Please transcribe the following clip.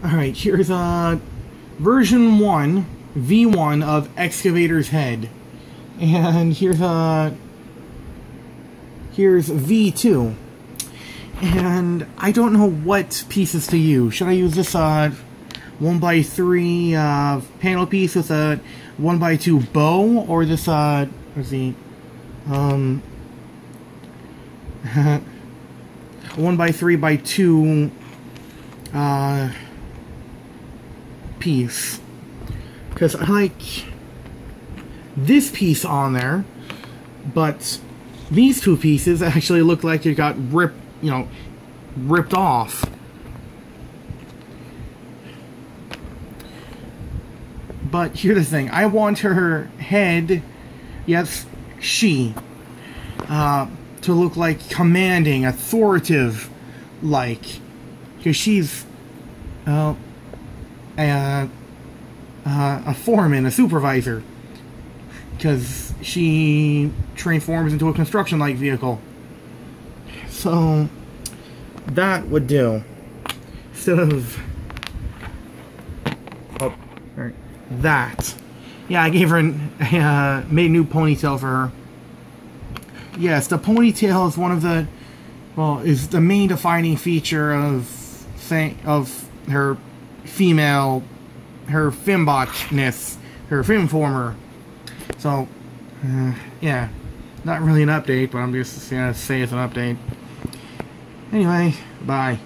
Alright, here's version 1, V1 of Excavator's head. And here's V2. And I don't know what pieces to use. Should I use this 1x3 panel piece with a 1x2 bow, or this let's see, 1x3x2 piece? Because I like this piece on there, but these two pieces actually look like it got ripped off. But here's the thing, I want her head, yes, she, to look like commanding, authoritative, like, because she's a foreman, a supervisor, because she transforms into a construction-like vehicle. So that would do. Instead of that. Yeah, I gave her made a new ponytail for her. Yes, the ponytail is one of the, well, is the main defining feature of her female, her fembotchness, her femformer. So, yeah, not really an update, but I'm just gonna say it's an update. Anyway, bye.